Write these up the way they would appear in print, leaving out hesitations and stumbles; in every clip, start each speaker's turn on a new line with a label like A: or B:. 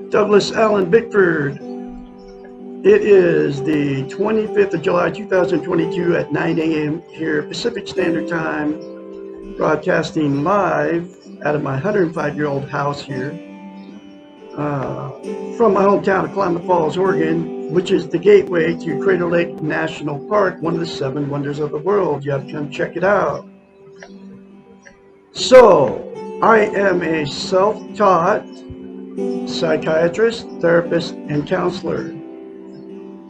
A: Douglas Allen Bickford. It is the 25th of July 2022 at 9 a.m. here Pacific Standard Time, broadcasting live out of my 105-year-old house here from my hometown of Klamath Falls, Oregon, which is the gateway to Crater Lake National Park, one of the 7 wonders of the world. You have to come check it out. So, I am a self-taught psychiatrist, therapist, and counselor.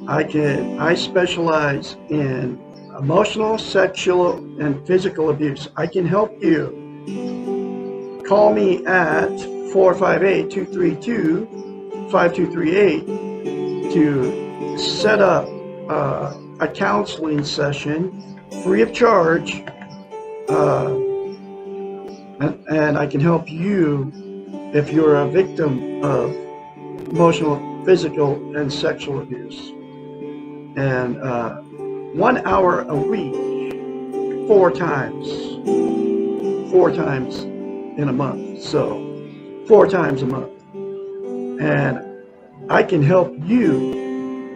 A: I specialize in emotional, sexual, and physical abuse. I can help you. Call me at 458-232-5238 to set up a counseling session free of charge, and I can help you if you're a victim of emotional, physical, and sexual abuse. And 1 hour a week, 4 times in a month. So 4 times a month. And I can help you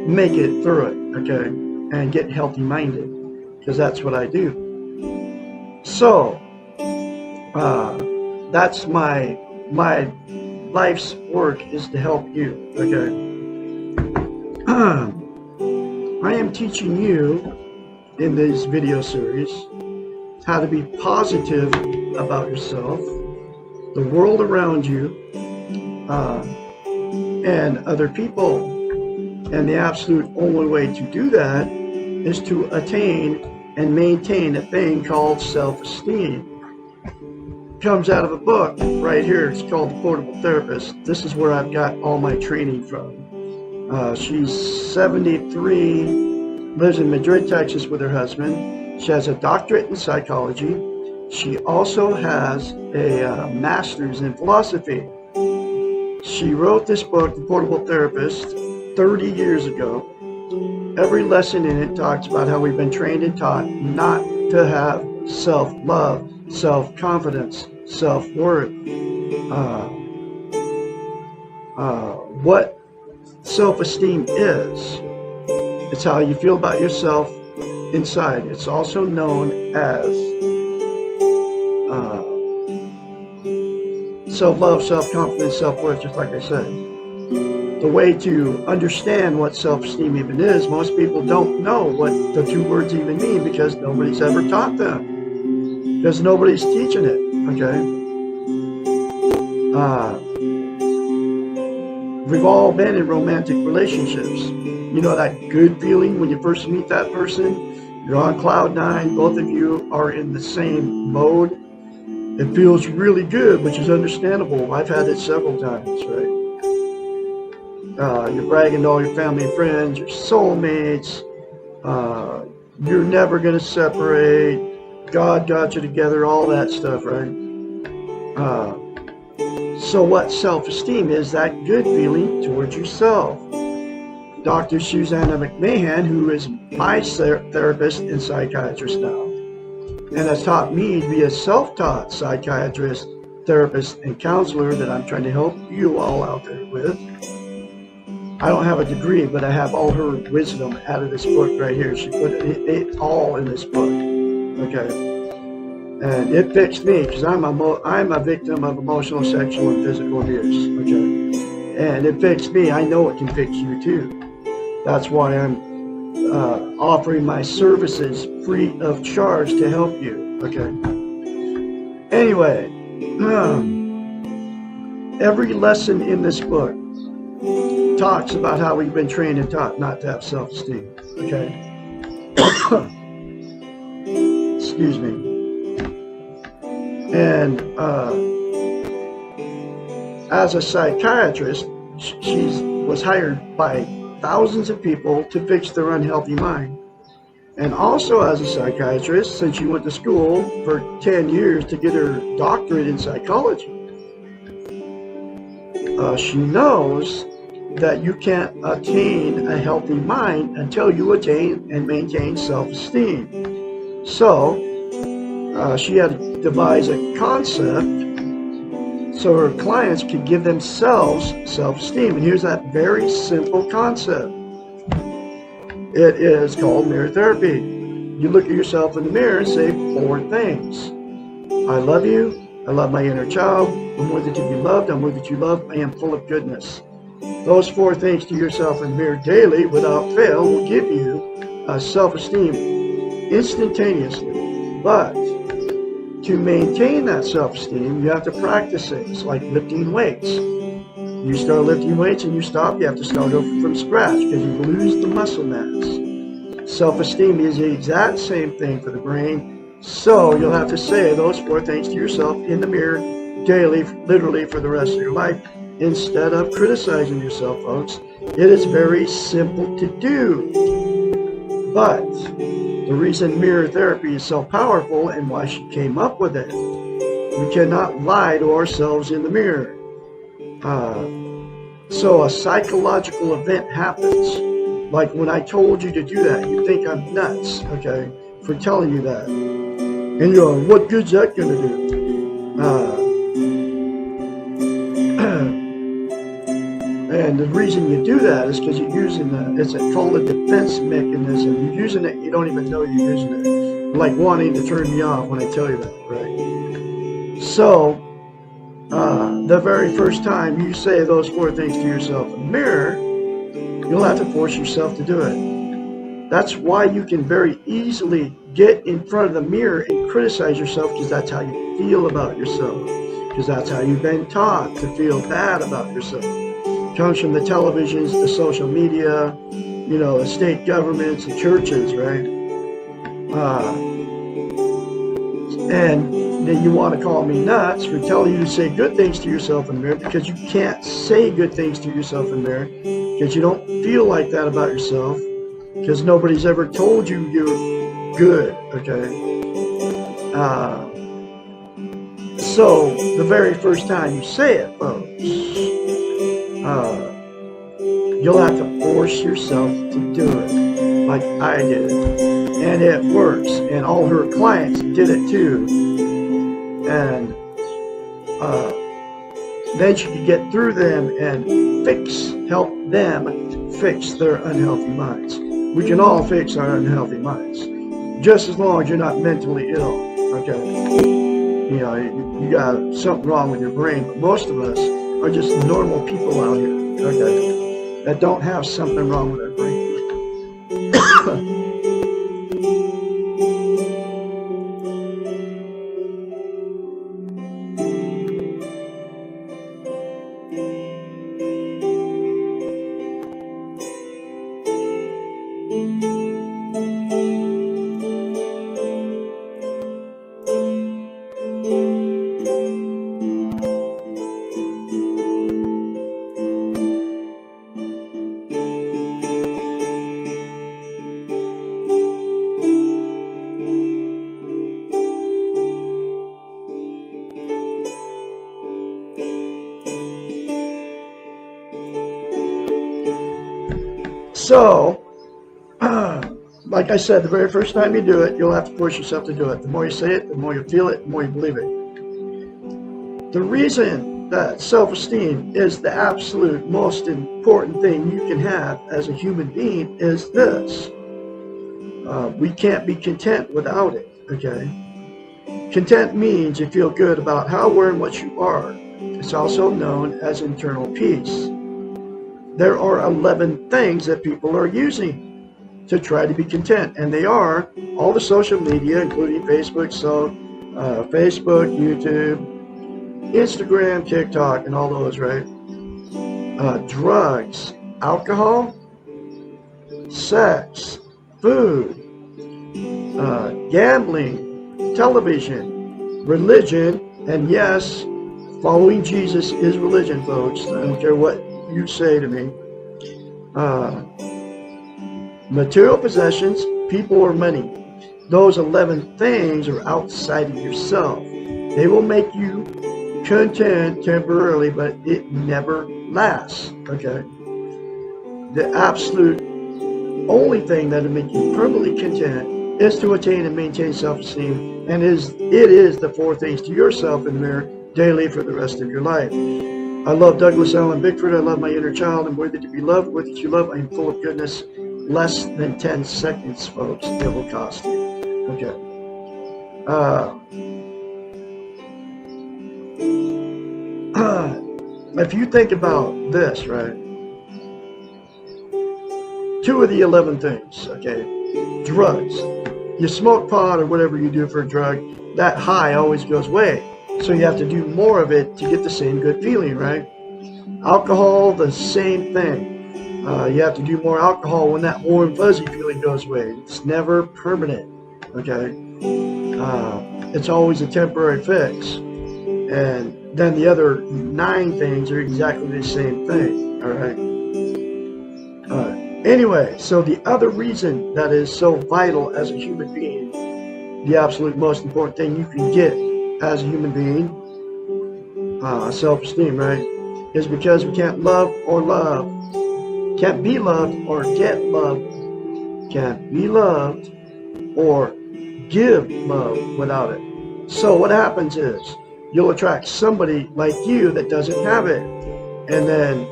A: make it through it, okay? And get healthy minded, because that's what I do. So that's my life's work, is to help you, okay? I am teaching you in this video series how to be positive about yourself, the world around you, and other people. And the absolute only way to do that is to attain and maintain a thing called self-esteem. Comes out of a book right here. It's called The Portable Therapist. This is where I've got all my training from. She's 73, lives in Madrid, Texas with her husband. She has a doctorate in psychology. She also has a master's in philosophy. She wrote this book, The Portable Therapist, 30 years ago. Every lesson in it talks about how we've been trained and taught not to have self-love, self-confidence, self-worth. What self-esteem is, it's how you feel about yourself inside. It's also known as self-love, self-confidence, self-worth, just like I said. The way to understand what self-esteem even is, most people don't know what the 2 words even mean, because nobody's ever taught them. Because nobody's teaching it, okay? We've all been in romantic relationships. You know that good feeling when you first meet that person? You're on cloud 9, both of you are in the same mode. It feels really good, which is understandable. I've had it several times, right? You're bragging to all your family and friends, your soulmates. You're never going to separate. God got you together, all that stuff, right? So what self-esteem is? That good feeling towards yourself. Dr. Susanna McMahon, who is my therapist and psychiatrist now, and has taught me to be a self-taught psychiatrist, therapist, and counselor that I'm trying to help you all out there with. I don't have a degree, but I have all her wisdom out of this book right here. She put it all in this book, okay? And it fixed me, because I'm a victim of emotional, sexual, and physical abuse, okay? And it fixed me. I know it can fix you too. That's why I'm offering my services free of charge to help you, okay? Anyway, every lesson in this book talks about how we've been trained and taught not to have self-esteem, okay? Excuse me. And as a psychiatrist, she was hired by thousands of people to fix their unhealthy mind. And also as a psychiatrist, since she went to school for 10 years to get her doctorate in psychology, she knows that you can't attain a healthy mind until you attain and maintain self-esteem. So she had to devise a concept so her clients could give themselves self-esteem. And here's that very simple concept. It is called mirror therapy. You look at yourself in the mirror and say 4 things. I love you. I love my inner child. I'm worthy to be loved. I'm worthy to love. I am full of goodness. Those 4 things to yourself in the mirror daily without fail will give you self-esteem instantaneously. But to maintain that self-esteem, you have to practice it. It's like lifting weights. You start lifting weights and you stop, you have to start over from scratch because you lose the muscle mass. Self-esteem is the exact same thing for the brain. So you'll have to say those 4 things to yourself in the mirror daily, literally for the rest of your life, instead of criticizing yourself, folks. It is very simple to do. But the reason mirror therapy is so powerful and why she came up with it, we cannot lie to ourselves in the mirror. So a psychological event happens. Like when I told you to do that, you think I'm nuts, okay, for telling you that. And you're like, what good's that going to do? And the reason you do that is because you're using it's called a defense mechanism. You're using it, you don't even know you're using it. Like wanting to turn me off when I tell you that, right? So, the very first time you say those 4 things to yourself in the mirror, you'll have to force yourself to do it. That's why you can very easily get in front of the mirror and criticize yourself, because that's how you feel about yourself. Because that's how you've been taught to feel bad about yourself. It comes from the televisions, the social media, the state governments, the churches, right? And then you want to call me nuts for telling you to say good things to yourself in the mirror, because you can't say good things to yourself in the mirror because you don't feel like that about yourself, because nobody's ever told you you're good, okay? So the very first time you say it, folks, you'll have to force yourself to do it, like I did. And it works. And all her clients did it too. And then she could get through them and help them fix their unhealthy minds. We can all fix our unhealthy minds, just as long as you're not mentally ill, okay? You got something wrong with your brain, but most of us are just normal people out here, okay, that don't have something wrong with our brain. So, like I said, the very first time you do it, you'll have to force yourself to do it. The more you say it, the more you feel it, the more you believe it. The reason that self-esteem is the absolute most important thing you can have as a human being is this. We can't be content without it, okay? Content means you feel good about how, where, and what you are. It's also known as internal peace. There are 11 things that people are using to try to be content, and they are all the social media, including Facebook, YouTube, Instagram, TikTok, and all those, right? Drugs, alcohol, sex, food, gambling, television, religion, and yes, following Jesus is religion, folks. I don't care what you say to me. Material possessions, people, or money. Those 11 things are outside of yourself. They will make you content temporarily, but it never lasts, okay? The absolute only thing that will make you permanently content is to attain and maintain self-esteem, and it is the 4 things to yourself in the mirror daily for the rest of your life. I love Douglas Allen Bickford. I love my inner child. I'm worthy to be loved. Worthy to love. I am full of goodness. Less than 10 seconds, folks. It will cost you. Okay. If you think about this, right? 2 of the 11 things, okay? Drugs. You smoke pot or whatever you do for a drug, that high always goes away. So you have to do more of it to get the same good feeling, right? Alcohol, the same thing. You have to do more alcohol when that warm fuzzy feeling goes away. It's never permanent, okay? It's always a temporary fix. And then the other 9 things are exactly the same thing, all right? Anyway, so the other reason that is so vital as a human being, the absolute most important thing you can get as a human being, self-esteem, right, is because we can't love or love, can't be loved or get loved, can't be loved or give love without it. So what happens is you'll attract somebody like you that doesn't have it, and then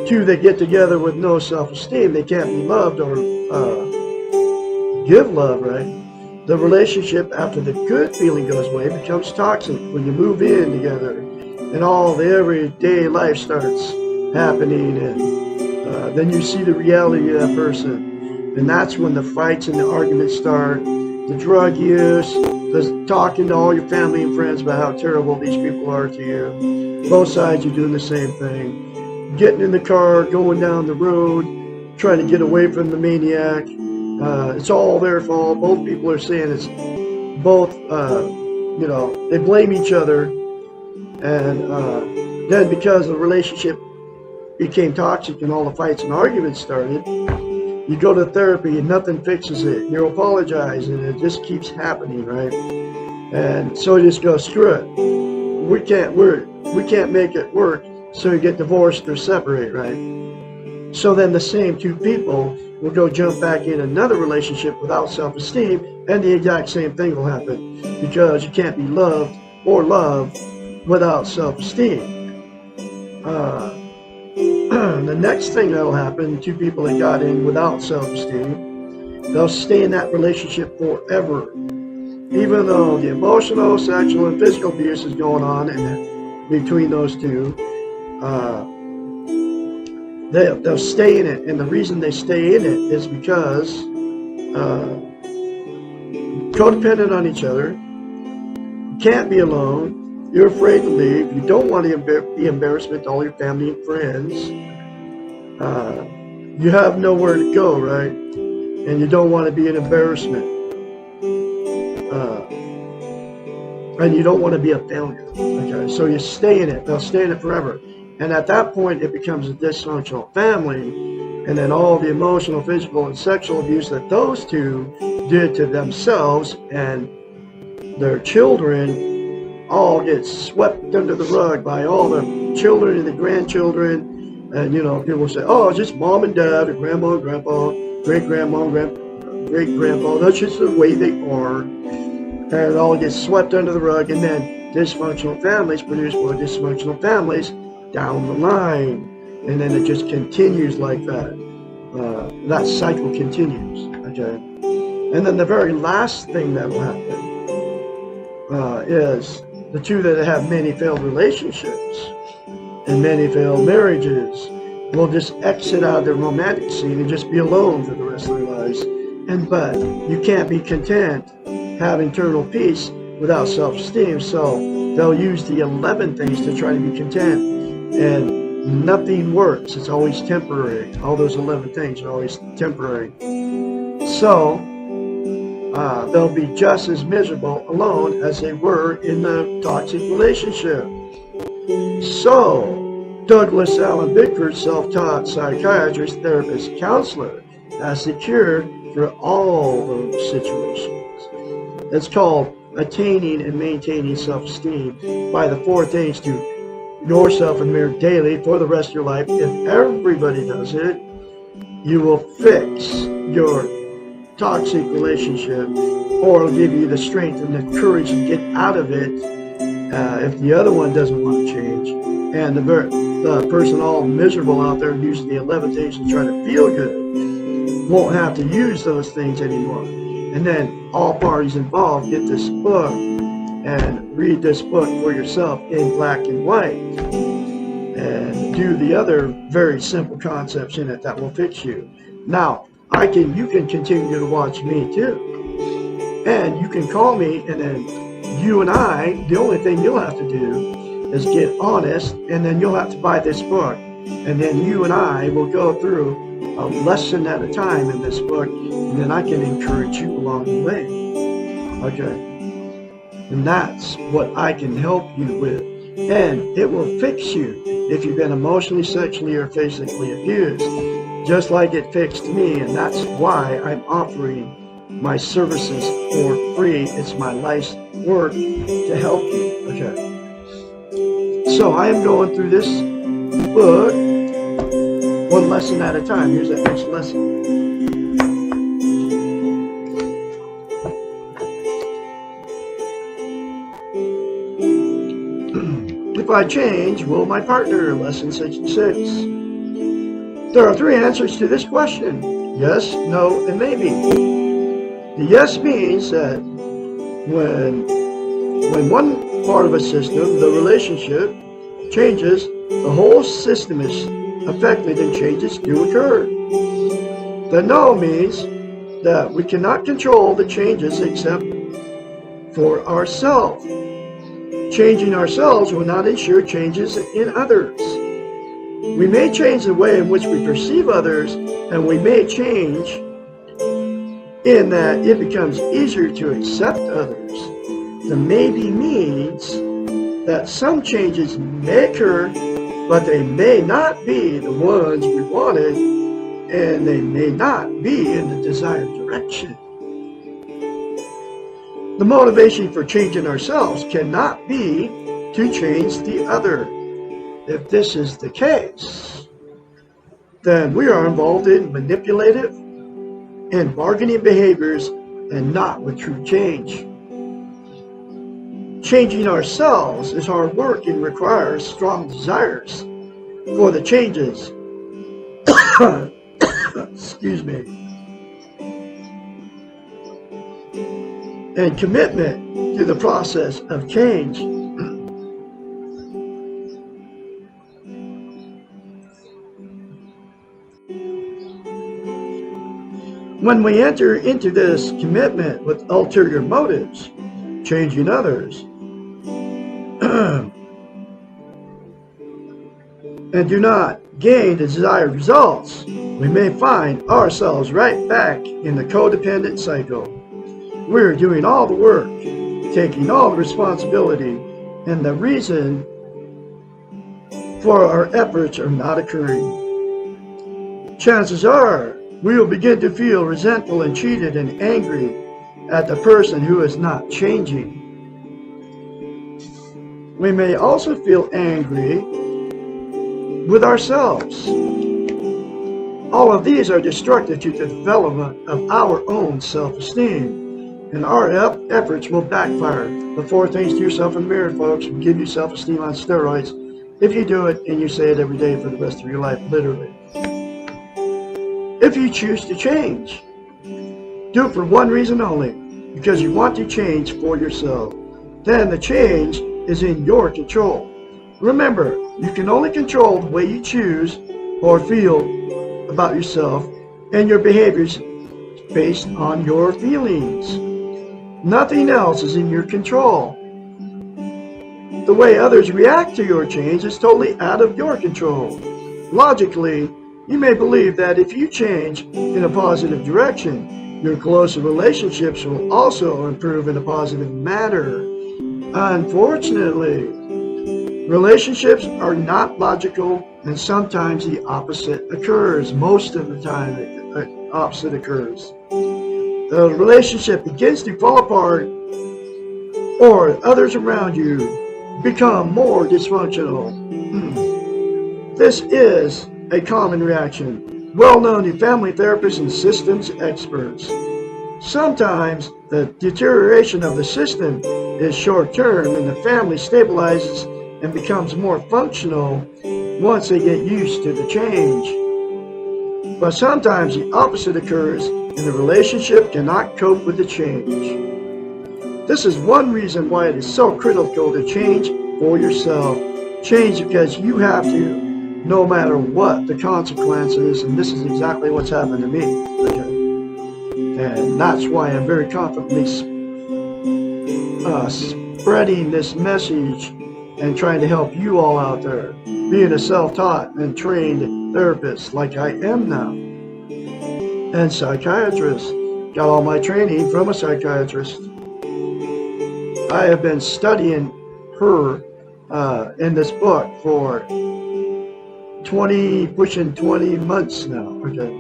A: 2 that get together with no self-esteem, they can't be loved or give love, right? The relationship after the good feeling goes away becomes toxic when you move in together and all the everyday life starts happening, and then you see the reality of that person, and that's when the fights and the arguments start, the drug use, the talking to all your family and friends about how terrible these people are to you. Both sides are doing the same thing. Getting in the car, going down the road, trying to get away from the maniac. It's all their fault. Both people are saying it's both, they blame each other. And then because the relationship became toxic and all the fights and arguments started, you go to therapy and nothing fixes it. You apologize and it just keeps happening, right? And so you just go, screw it. We can't make it work. So you get divorced or separate, right? So then the same 2 people will go jump back in another relationship without self-esteem, and the exact same thing will happen because you can't be loved or loved without self-esteem. The next thing that'll happen, 2 people that got in without self-esteem, they'll stay in that relationship forever. Even though the emotional, sexual, and physical abuse is going on between those 2, they'll stay in it, and the reason they stay in it is because codependent on each other, can't be alone, you're afraid to leave, you don't want to be embarrassment to all your family and friends, you have nowhere to go, right? And you don't want to be an embarrassment, and you don't want to be a failure, okay? So you stay in it, they'll stay in it forever. And at that point, it becomes a dysfunctional family, and then all the emotional, physical, and sexual abuse that those 2 did to themselves and their children all get swept under the rug by all the children and the grandchildren. And, people say, oh, it's just mom and dad, or grandma and grandpa, great-grandma and great-grandpa. That's just the way they are. And it all gets swept under the rug, and then dysfunctional families produce more dysfunctional families down the line, and then it just continues like that. That cycle continues, okay? And then the very last thing that will happen is the 2 that have many failed relationships and many failed marriages will just exit out of the romantic scene and just be alone for the rest of their lives. But you can't be content, have internal peace without self-esteem, so they'll use the 11 things to try to be content. And nothing works. It's always temporary. All those 11 things are always temporary. So they'll be just as miserable alone as they were in the toxic relationship. So Douglas Allen Bickford, self-taught psychiatrist, therapist, counselor, has the cure for all those situations. It's called attaining and maintaining self-esteem by the 4 things to yourself in the mirror daily for the rest of your life. If everybody does it, you will fix your toxic relationship, or it'll give you the strength and the courage to get out of it if the other one doesn't want to change, and the person all miserable out there using the levitation trying to feel good won't have to use those things anymore. And then all parties involved get this book and read this book for yourself in black and white and do the other very simple concepts in it that will fix you. Now, you can continue to watch me too. And you can call me, and then you and I, the only thing you'll have to do is get honest, and then you'll have to buy this book. And then you and I will go through a lesson at a time in this book, and then I can encourage you along the way. Okay? And that's what I can help you with. And it will fix you if you've been emotionally, sexually, or physically abused, just like it fixed me. And that's why I'm offering my services for free. It's my life's work to help you. Okay. So I am going through this book one lesson at a time. Here's that first lesson. If I change, will my partner? Lesson 66. There are 3 answers to this question: yes, no, and maybe. The yes means that when one part of a system, the relationship, changes, the whole system is affected and changes do occur. The no means that we cannot control the changes except for ourselves. Changing ourselves will not ensure changes in others. We may change the way in which we perceive others, and we may change in that it becomes easier to accept others. The maybe means that some changes may occur, but they may not be the ones we wanted, and they may not be in the desired direction. The motivation for changing ourselves cannot be to change the other. If this is the case, then we are involved in manipulative and bargaining behaviors and not with true change. Changing ourselves is hard work and requires strong desires for the changes. Excuse me. And commitment to the process of change. When we enter into this commitment with ulterior motives, changing others, and do not gain the desired results, we may find ourselves right back in the codependent cycle. We're doing all the work, taking all the responsibility, and the reason for our efforts are not occurring. Chances are we will begin to feel resentful and cheated and angry at the person who is not changing. We may also feel angry with ourselves. All of these are destructive to the development of our own self-esteem. And our efforts will backfire. The 4 things to yourself in the mirror, folks, will give you self-esteem on steroids if you do it and you say it every day for the rest of your life, literally. If you choose to change, do it for one reason only, because you want to change for yourself. Then the change is in your control. Remember, you can only control the way you choose or feel about yourself and your behaviors based on your feelings. Nothing else is in your control. The way others react to your change is totally out of your control. Logically, you may believe that if you change in a positive direction, your closer relationships will also improve in a positive manner. Unfortunately, relationships are not logical, and sometimes the opposite occurs. Most of the time, the opposite occurs. The relationship begins to fall apart, or others around you become more dysfunctional. This is a common reaction, well known to family therapists and systems experts. Sometimes the deterioration of the system is short-term and the family stabilizes and becomes more functional once they get used to the change. But sometimes the opposite occurs and the relationship cannot cope with the change. This is one reason why it is so critical to change for yourself. Change because you have to, no matter what the consequences, and this is exactly what's happened to me. Okay? And that's why I'm very confidently spreading this message and trying to help you all out there, being a self-taught and trained therapist like I am now, and psychiatrist. Got all my training from a psychiatrist. I have been studying her in this book for pushing 20 months now, okay?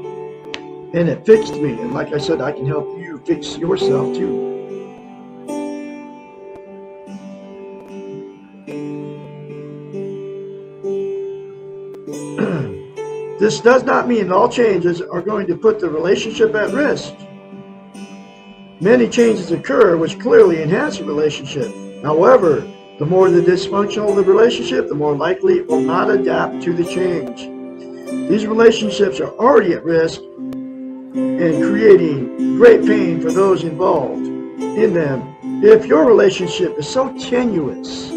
A: And it fixed me, and like I said, I can help you fix yourself too. This does not mean all changes are going to put the relationship at risk. Many changes occur which clearly enhance the relationship. However, the more the dysfunctional the relationship, the more likely it will not adapt to the change. These relationships are already at risk and creating great pain for those involved in them. If your relationship is so tenuous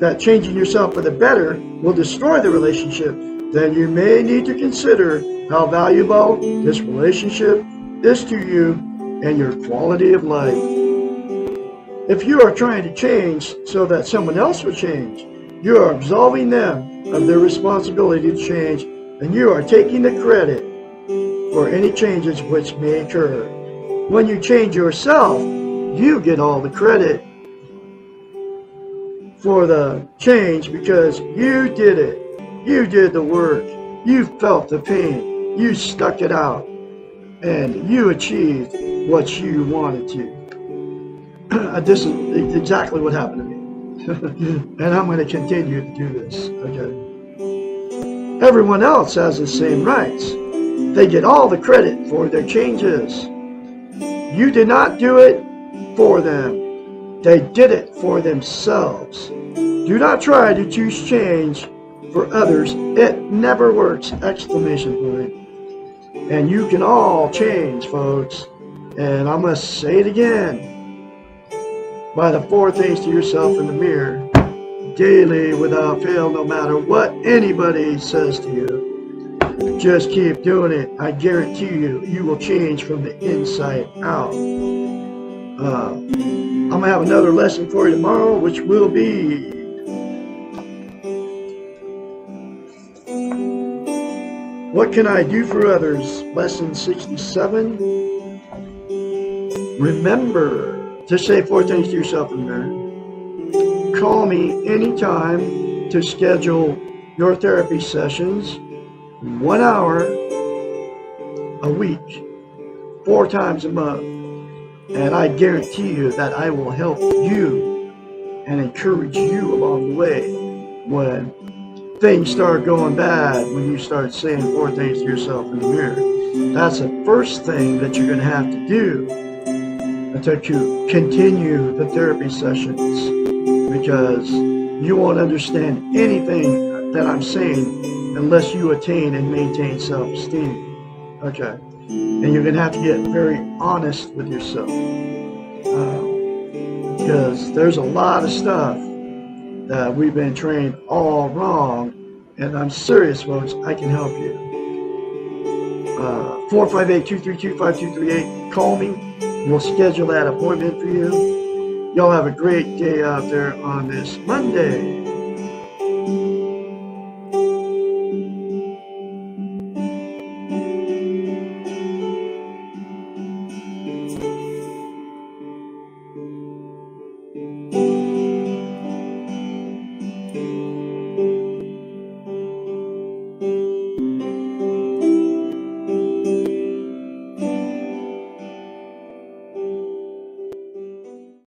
A: that changing yourself for the better will destroy the relationship, then you may need to consider how valuable this relationship is to you and your quality of life. If you are trying to change so that someone else will change, you are absolving them of their responsibility to change, and you are taking the credit for any changes which may occur. When you change yourself, you get all the credit for the change because you did it. You did the work. You felt the pain. You stuck it out. And you achieved what you wanted to. This is exactly what happened to me. And I'm going to continue to do this. Okay. Everyone else has the same rights. They get all the credit for their changes. You did not do it for them. They did it for themselves. Do not try to choose change for others. It never works! Exclamation point. And you can all change, folks. And I'm going to say it again. By the 4 things to yourself in the mirror, daily, without fail, no matter what anybody says to you. Just keep doing it. I guarantee you, you will change from the inside out. I'm going to have another lesson for you tomorrow, which will be what can I do for others? Lesson 67. Remember to say 4 things to yourself in the mirror. Call me anytime to schedule your therapy sessions. 1 hour a week, 4 times a month. And I guarantee you that I will help you and encourage you along the way when things start going bad, when you start saying 4 things to yourself in the mirror. That's the first thing that you're going to have to do to continue the therapy sessions, because you won't understand anything that I'm saying unless you attain and maintain self-esteem. Okay. And you're going to have to get very honest with yourself. Because there's a lot of stuff that we've been trained all wrong. And I'm serious, folks. I can help you. 458-232-5238. Call me. We'll schedule that appointment for you. Y'all have a great day out there on this Monday.